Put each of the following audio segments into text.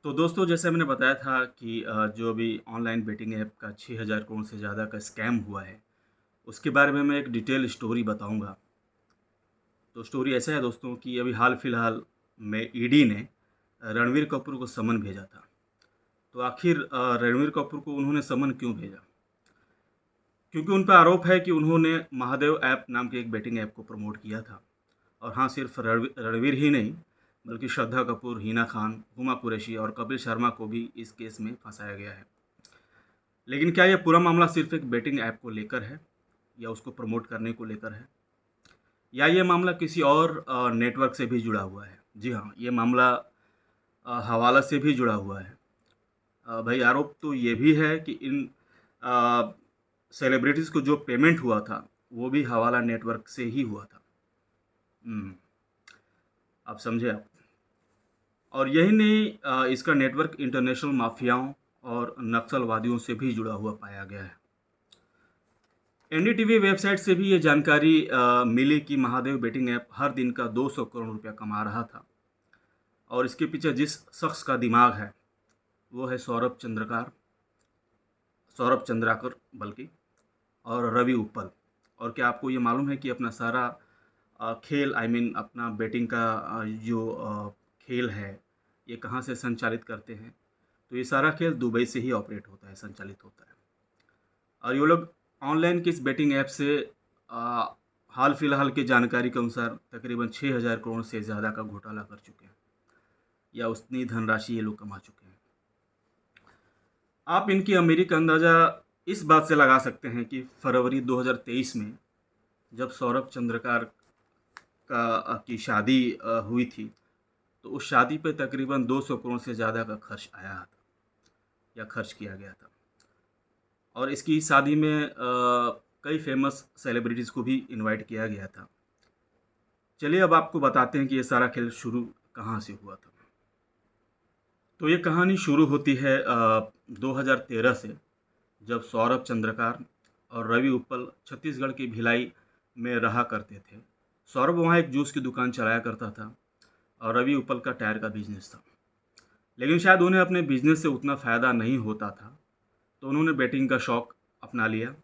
तो दोस्तों जैसे मैंने बताया था कि जो अभी ऑनलाइन बेटिंग ऐप का 6000 करोड़ से ज़्यादा का स्कैम हुआ है, उसके बारे में मैं एक डिटेल स्टोरी बताऊँगा। तो स्टोरी ऐसा है दोस्तों कि अभी हाल-फिलहाल में ईडी ने रणवीर कपूर को समन भेजा था। तो आखिर रणवीर कपूर को उन्होंने समन क्यों भेजा? क्योंकि उन पे आरोप है कि उन्होंने महादेव ऐप नाम के एक बेटिंग ऐप को प्रमोट किया था। और हाँ, सिर्फ रणवीर ही नहीं, बल्कि श्रद्धा कपूर, हिना खान, हुमा कुरैशी और कपिल शर्मा को भी इस केस में फँसाया गया है। लेकिन क्या ये पूरा मामला सिर्फ़ एक बेटिंग ऐप को लेकर है या उसको प्रमोट करने को लेकर है? या ये मामला किसी और नेटवर्क से भी जुड़ा हुआ है? जी हाँ, ये मामला हवाला से भी जुड़ा हुआ है। भई आरोप तो ये भी है कि इन अ, सेलिब्रिटीज़ को जो पेमेंट हुआ था, वो भी हवाला नेटवर्क से ही हुआ था। हुँ, आप समझे आप? और यही नहीं इसका नेटवर्क इंटरनेशनल माफ़ियाओं और नक्सलवादियों से भी जुड़ा हुआ पाया गया है। एनडीटीवी वेबसाइट से भी ये जानकारी मिली कि महादेव बेटिंग ऐप हर दिन का 200 करोड़ रुपया कमा रहा था और इसके पीछे जिस शख्स का दिमाग है, वो है सौरभ चंद्राकर बल्कि और रवि उप्पल। और क्या आपको ये मालूम है कि अपना सारा खेल अपना बेटिंग का जो खेल है, ये कहाँ से संचालित करते हैं? तो ये सारा खेल दुबई से ही ऑपरेट होता है, संचालित होता है। और ये लोग ऑनलाइन किस बेटिंग ऐप से हाल-फिलहाल की जानकारी के अनुसार तकरीबन 6000 करोड़ से ज़्यादा का घोटाला कर चुके हैं या उतनी धनराशि ये लोग कमा चुके हैं। आप इनकी अमीरी का अंदाज़ा इस बात से लगा सकते हैं कि फरवरी 2023 में जब सौरभ चंद्रकार की शादी हुई थी, तो उस शादी पे तकरीबन 200 करोड़ से ज़्यादा का खर्च आया था या खर्च किया गया था। और इसकी शादी में कई फ़ेमस सेलिब्रिटीज़ को भी इनवाइट किया गया था। चलिए अब आपको बताते हैं कि ये सारा खेल शुरू कहाँ से हुआ था। तो ये कहानी शुरू होती है 2013 से, जब सौरभ चंद्रकार और रवि उप्पल छत्तीसगढ़ की भिलाई में रहा करते थे। सौरभ वहाँ एक जूस की दुकान चलाया करता था और रवि उप्पल का टायर का बिज़नेस था। लेकिन शायद उन्हें अपने बिज़नेस से उतना फ़ायदा नहीं होता था, तो उन्होंने बेटिंग का शौक अपना लिया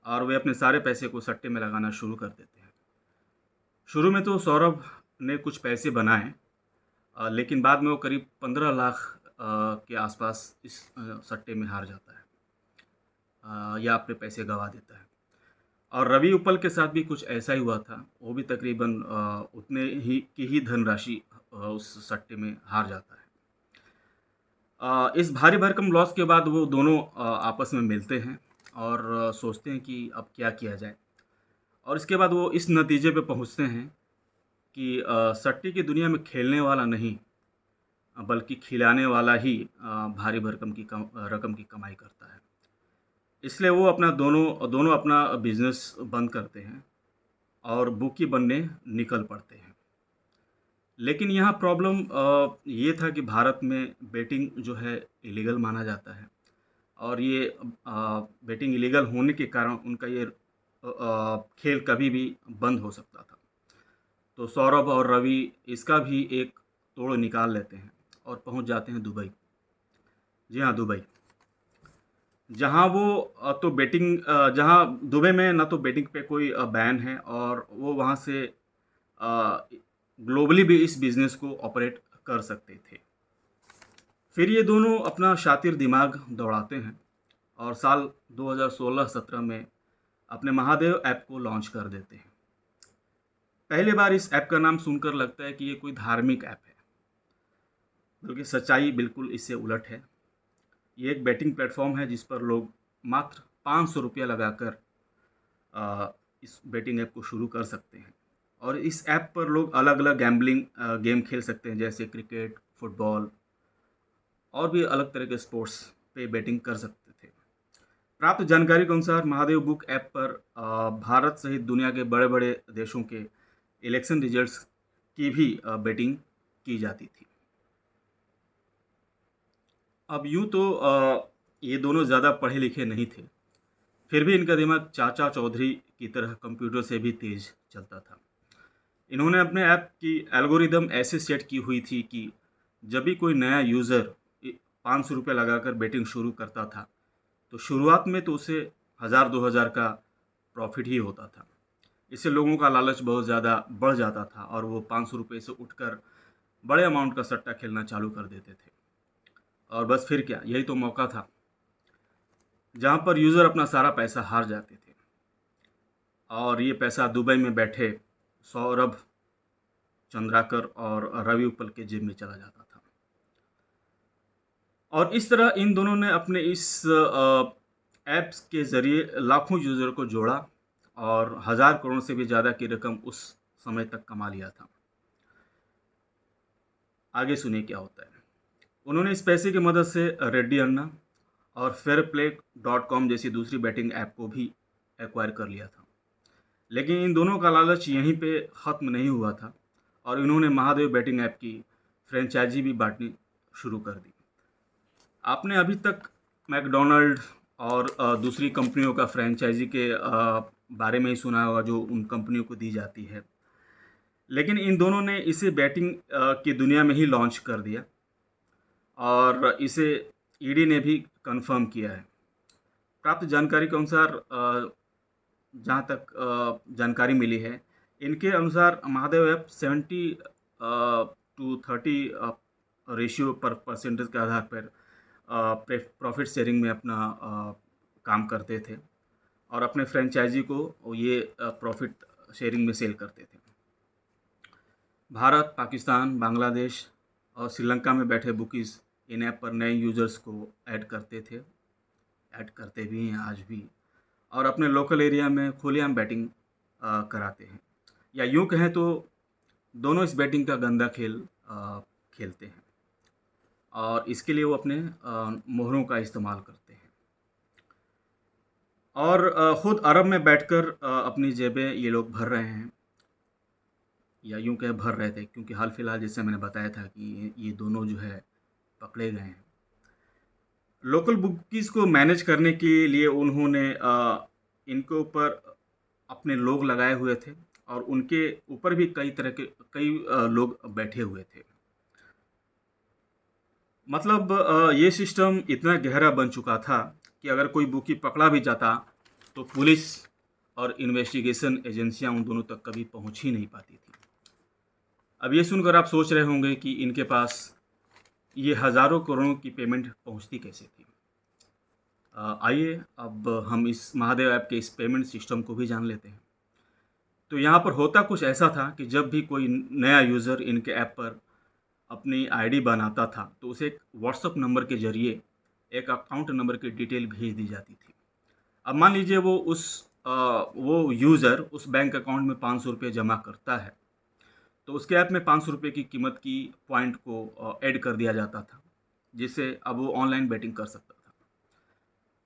और वे अपने सारे पैसे को सट्टे में लगाना शुरू कर देते हैं। शुरू में तो सौरभ ने कुछ पैसे बनाए, लेकिन बाद में वो करीब 15 लाख के आसपास इस सट्टे में हार जाता है, या अपने पैसे गँवा देता है। और रवि उपल के साथ भी कुछ ऐसा ही हुआ था। वो भी तकरीबन उतने ही की ही धनराशि उस सट्टे में हार जाता है। इस भारी भरकम लॉस के बाद वो दोनों आपस में मिलते हैं और सोचते हैं कि अब क्या किया जाए। और इसके बाद वो इस नतीजे पे पहुँचते हैं कि सट्टे की दुनिया में खेलने वाला नहीं, बल्कि खिलाने वाला ही भारी भरकम की रकम की कमाई करता है। इसलिए वो अपना दोनों दोनों अपना बिज़नेस बंद करते हैं और बुकी बनने निकल पड़ते हैं। लेकिन यहाँ प्रॉब्लम ये था कि भारत में बेटिंग जो है इलीगल माना जाता है और ये बेटिंग इलीगल होने के कारण उनका ये खेल कभी भी बंद हो सकता था। तो सौरभ और रवि इसका भी एक तोड़ निकाल लेते हैं और पहुँच जाते हैं दुबई। जी हाँ, दुबई। जहाँ वो तो बेटिंग जहाँ दुबई में ना तो बेटिंग पे कोई बैन है और वो वहाँ से ग्लोबली भी इस बिज़नेस को ऑपरेट कर सकते थे। फिर ये दोनों अपना शातिर दिमाग दौड़ाते हैं और साल 2016-17 में अपने महादेव ऐप को लॉन्च कर देते हैं। पहली बार इस ऐप का नाम सुनकर लगता है कि ये कोई धार्मिक ऐप है, बल्कि सच्चाई बिल्कुल इससे उलट है। ये एक बेटिंग प्लेटफ़ॉर्म है जिस पर लोग मात्र ₹500 लगाकर इस बेटिंग ऐप को शुरू कर सकते हैं। और इस ऐप पर लोग अलग-अलग गैम्बलिंग गेम खेल सकते हैं, जैसे क्रिकेट, फुटबॉल और भी अलग तरह के स्पोर्ट्स पे बेटिंग कर सकते थे। प्राप्त जानकारी के अनुसार महादेव बुक ऐप पर भारत सहित दुनिया के बड़े-बड़े देशों के इलेक्शन रिजल्ट्स की भी बेटिंग की जाती थी। अब यूँ तो ये दोनों ज़्यादा पढ़े-लिखे नहीं थे, फिर भी इनका दिमाग चाचा चौधरी की तरह कंप्यूटर से भी तेज़ चलता था। इन्होंने अपने ऐप की एल्गोरिदम ऐसे सेट की हुई थी कि जब भी कोई नया यूज़र 500 रुपये लगाकर बेटिंग शुरू करता था, तो शुरुआत में तो उसे 1000-2000 का प्रॉफिट ही होता था। इससे लोगों का लालच बहुत ज़्यादा बढ़ जाता था और वो 500 रुपये से उठकर बड़े अमाउंट का सट्टा खेलना चालू कर देते थे। और बस फिर क्या, यही तो मौका था जहाँ पर यूज़र अपना सारा पैसा हार जाते थे और ये पैसा दुबई में बैठे सौरभ चंद्राकर और रवि उपल के जेब में चला जाता था। और इस तरह इन दोनों ने अपने इस ऐप्स के ज़रिए लाखों यूज़र को जोड़ा और 1000 करोड़ से भी ज़्यादा की रकम उस समय तक कमा लिया था। आगे सुनिए क्या होता है। उन्होंने इस पैसे की मदद से रेड्डी अन्ना और fairplay.com जैसी दूसरी बैटिंग ऐप को भी एक्वायर कर लिया था। लेकिन इन दोनों का लालच यहीं पे ख़त्म नहीं हुआ था और इन्होंने महादेव बैटिंग ऐप की फ्रेंचाइजी भी बांटनी शुरू कर दी। आपने अभी तक मैकडॉनल्ड और दूसरी कंपनियों का फ्रेंचाइजी के बारे में ही सुना होगा जो उन कंपनियों को दी जाती है। लेकिन इन दोनों ने इसे बैटिंग की दुनिया में ही लॉन्च कर दिया और इसे ईडी ने भी कंफर्म किया है। प्राप्त जानकारी के अनुसार जहाँ तक जानकारी मिली है, इनके अनुसार महादेव ऐप 70 to 30 रेशियो पर परसेंटेज के आधार पर प्रॉफिट शेयरिंग में अपना काम करते थे और अपने फ्रेंचाइजी को ये प्रॉफिट शेयरिंग में सेल करते थे। भारत, पाकिस्तान, बांग्लादेश और श्रीलंका में बैठे बुकीज़ इन ऐप पर नए यूज़र्स को ऐड करते थे, ऐड करते भी हैं आज भी, और अपने लोकल एरिया में खुलेआम बैटिंग कराते हैं, या यूँ कहें तो दोनों इस बैटिंग का गंदा खेल खेलते हैं और इसके लिए वो अपने मोहरों का इस्तेमाल करते हैं और ख़ुद अरब में बैठकर अपनी जेबें ये लोग भर रहे हैं, या यूँ कहें भर रहे थे, क्योंकि हाल फिलहाल जैसे मैंने बताया था कि ये दोनों जो है पकड़े गए हैं। लोकल बुकीज़ को मैनेज करने के लिए उन्होंने इनके ऊपर अपने लोग लगाए हुए थे और उनके ऊपर भी कई लोग बैठे हुए थे। मतलब ये सिस्टम इतना गहरा बन चुका था कि अगर कोई बुकी पकड़ा भी जाता तो पुलिस और इन्वेस्टिगेशन एजेंसियां उन दोनों तक कभी पहुंच ही नहीं पाती थी। अब ये सुनकर आप सोच रहे होंगे कि इनके पास ये हज़ारों करोड़ों की पेमेंट पहुंचती कैसे थी। आइए अब हम इस महादेव ऐप के इस पेमेंट सिस्टम को भी जान लेते हैं। तो यहाँ पर होता कुछ ऐसा था कि जब भी कोई नया यूज़र इनके ऐप पर अपनी आईडी बनाता था तो उसे एक व्हाट्सएप नंबर के ज़रिए एक अकाउंट नंबर की डिटेल भेज दी जाती थी। अब मान लीजिए वो यूज़र उस बैंक अकाउंट में 500 रुपये जमा करता है, तो उसके ऐप में 500 रुपये की कीमत की पॉइंट को ऐड कर दिया जाता था, जिससे अब वो ऑनलाइन बैटिंग कर सकता था।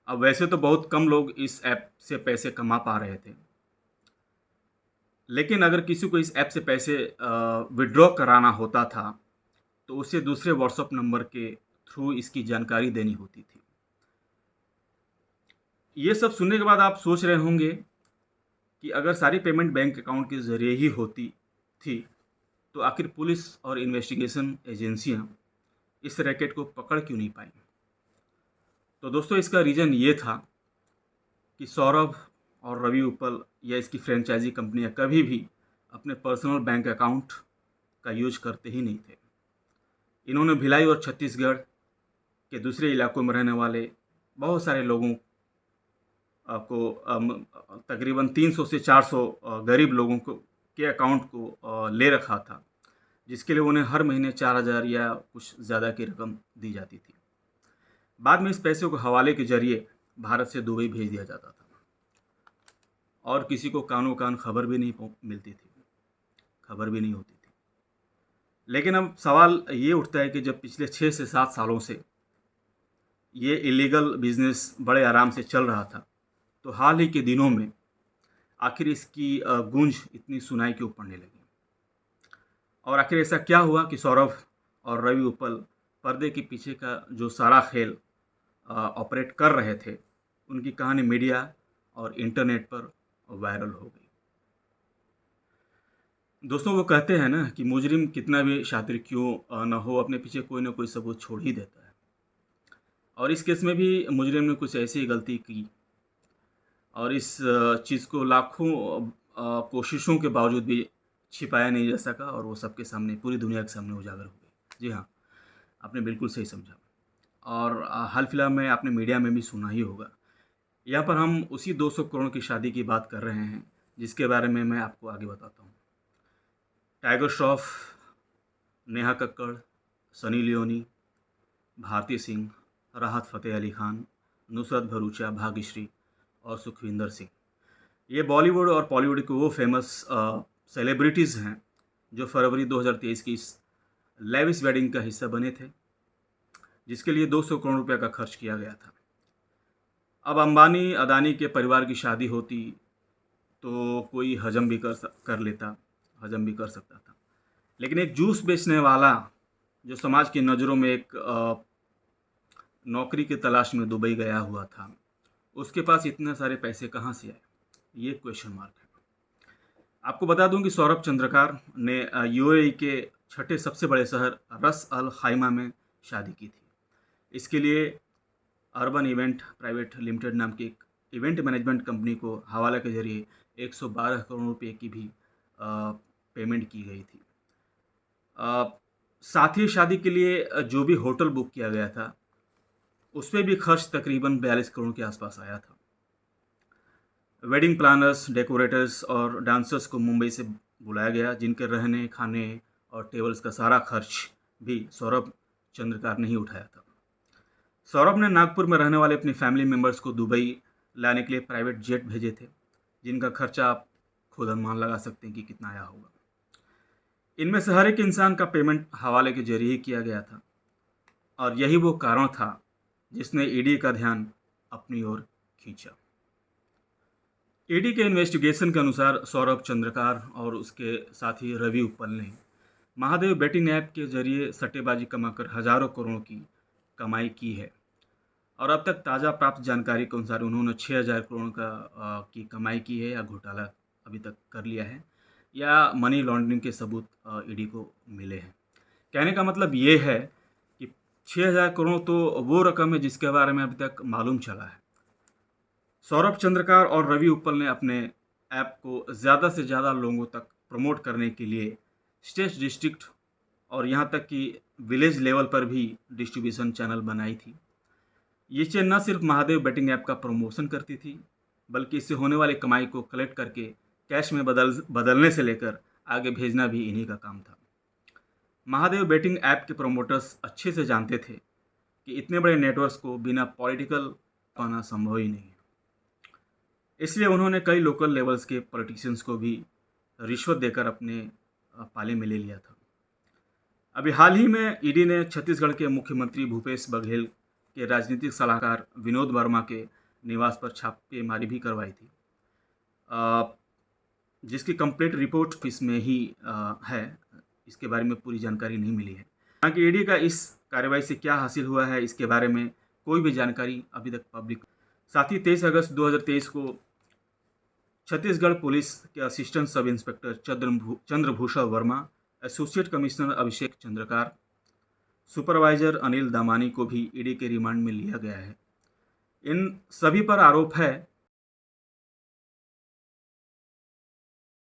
अब वैसे तो बहुत कम लोग इस ऐप से पैसे कमा पा रहे थे, लेकिन अगर किसी को इस ऐप से पैसे विड्रॉ कराना होता था तो उसे दूसरे व्हाट्सएप नंबर के थ्रू इसकी जानकारी देनी होती थी। ये सब सुनने के बाद आप सोच रहे होंगे कि अगर सारी पेमेंट बैंक अकाउंट के ज़रिए ही होती थी तो आखिर पुलिस और इन्वेस्टिगेशन एजेंसियां इस रैकेट को पकड़ क्यों नहीं पाई। तो दोस्तों इसका रीज़न ये था कि सौरभ और रवि उपल या इसकी फ्रेंचाइजी कंपनियां कभी भी अपने पर्सनल बैंक अकाउंट का यूज करते ही नहीं थे। इन्होंने भिलाई और छत्तीसगढ़ के दूसरे इलाकों में रहने वाले बहुत सारे लोगों को तकरीबन 300 से 400 गरीब लोगों को के अकाउंट को ले रखा था, जिसके लिए उन्हें हर महीने 4000 या कुछ ज़्यादा की रकम दी जाती थी। बाद में इस पैसे को हवाले के जरिए भारत से दुबई भेज दिया जाता था और किसी को कानो कान खबर भी नहीं मिलती थी, खबर भी नहीं होती थी। लेकिन अब सवाल ये उठता है कि जब पिछले 6 से 7 सालों से ये इलीगल बिजनेस बड़े आराम से चल रहा था, तो हाल ही के दिनों में आखिर इसकी गूंज इतनी सुनाई क्यों पड़ने लगी, और आखिर ऐसा क्या हुआ कि सौरभ और रवि उपल पर्दे के पीछे का जो सारा खेल ऑपरेट कर रहे थे, उनकी कहानी मीडिया और इंटरनेट पर वायरल हो गई। दोस्तों वो कहते हैं ना कि मुजरिम कितना भी शातिर क्यों ना हो, अपने पीछे कोई ना कोई सबूत छोड़ ही देता है। और इस केस में भी मुजरिम ने कुछ ऐसी गलती की और इस चीज़ को लाखों कोशिशों के बावजूद भी छिपाया नहीं जा सका और वो सबके सामने, पूरी दुनिया के सामने उजागर हो गई। जी हाँ, आपने बिल्कुल सही समझा। और हाल फिलहाल में आपने मीडिया में भी सुना ही होगा। यहाँ पर हम उसी 200 करोड़ की शादी की बात कर रहे हैं, जिसके बारे में मैं आपको आगे बताता हूँ। टाइगर श्रॉफ, नेहा कक्कड़, सनी लियोनी, भारती सिंह, राहत फ़तेह अली खान, नुसरत भरूचा, भाग्यश्री और सुखविंदर सिंह, ये बॉलीवुड और बॉलीवुड के वो फेमस सेलिब्रिटीज़ हैं जो फरवरी 2023 की इस लेविस वेडिंग का हिस्सा बने थे, जिसके लिए 200 करोड़ रुपए का खर्च किया गया था। अब अंबानी अदानी के परिवार की शादी होती तो कोई हजम भी कर लेता, हजम भी कर सकता था। लेकिन एक जूस बेचने वाला जो समाज की नज़रों में एक नौकरी की तलाश में दुबई गया हुआ था, उसके पास इतने सारे पैसे कहाँ से आए? ये क्वेश्चन मार्क है। आपको बता दूं कि सौरभ चंद्रकार ने यूएई के छठे सबसे बड़े शहर रस अल खाइमा में शादी की थी। इसके लिए अर्बन इवेंट प्राइवेट लिमिटेड नाम की एक इवेंट मैनेजमेंट कंपनी को हवाला के जरिए 112 करोड़ रुपए की भी पेमेंट की गई थी। अ, साथ ही शादी के लिए जो भी होटल बुक किया गया था, उस पे भी खर्च तकरीबन 42 करोड़ के आसपास आया था। वेडिंग प्लानर्स, डेकोरेटर्स और डांसर्स को मुंबई से बुलाया गया, जिनके रहने, खाने और टेबल्स का सारा खर्च भी सौरभ चंद्रकार ने ही उठाया था। सौरभ ने नागपुर में रहने वाले अपनी फैमिली मेम्बर्स को दुबई लाने के लिए प्राइवेट जेट भेजे थे, जिनका खर्चा आप खुद अनुमान लगा सकते हैं कि कितना आया होगा। इनमें से हर एक इंसान का पेमेंट हवाले के जरिए ही किया गया था और यही वो कारण था जिसने ईडी का ध्यान अपनी ओर खींचा। ईडी के इन्वेस्टिगेशन के अनुसार सौरभ चंद्रकार और उसके साथी रवि उपल ने महादेव बेटिंग ऐप के जरिए सट्टेबाजी कमाकर हजारों करोड़ों की कमाई की है और अब तक ताज़ा प्राप्त जानकारी के अनुसार उन्होंने 6,000 करोड़ की कमाई की है या घोटाला अभी तक कर लिया है या मनी लॉन्ड्रिंग के सबूत ईडी को मिले हैं। कहने का मतलब ये है कि 6,000 करोड़ तो वो रकम है जिसके बारे में अभी तक मालूम चला है। सौरभ चंद्रकार और रवि उपल ने अपने ऐप को ज़्यादा से ज़्यादा लोगों तक प्रमोट करने के लिए स्टेट, डिस्ट्रिक्ट और यहाँ तक कि विलेज लेवल पर भी डिस्ट्रीब्यूशन चैनल बनाई थी। ये चेन न सिर्फ महादेव बेटिंग ऐप का प्रमोशन करती थी, बल्कि इससे होने वाली कमाई को कलेक्ट करके कैश में बदलने से लेकर आगे भेजना भी इन्हीं का काम था। महादेव बेटिंग ऐप के प्रमोटर्स अच्छे से जानते थे कि इतने बड़े नेटवर्क्स को बिना पॉलिटिकल पाना संभव ही नहीं है। इसलिए उन्होंने कई लोकल लेवल्स के पॉलिटिशियंस को भी रिश्वत देकर अपने पाले में ले लिया था। अभी हाल ही में ईडी ने छत्तीसगढ़ के मुख्यमंत्री भूपेश बघेल के राजनीतिक सलाहकार विनोद वर्मा के निवास पर छापेमारी भी करवाई थी, जिसकी कंप्लीट रिपोर्ट इसमें ही है। इसके बारे में पूरी जानकारी नहीं मिली है। हालांकि ईडी का इस कार्रवाई से क्या हासिल हुआ है, इसके बारे में कोई भी जानकारी अभी तक पब्लिक। साथ ही 23 अगस्त 2023 को छत्तीसगढ़ पुलिस के assistant sub inspector Chandrabhushan Verma, associate commissioner Abhishek Chandrakar, supervisor Anil Damani को भी ईडी के रिमांड में लिया गया है। इन सभी पर आरोप है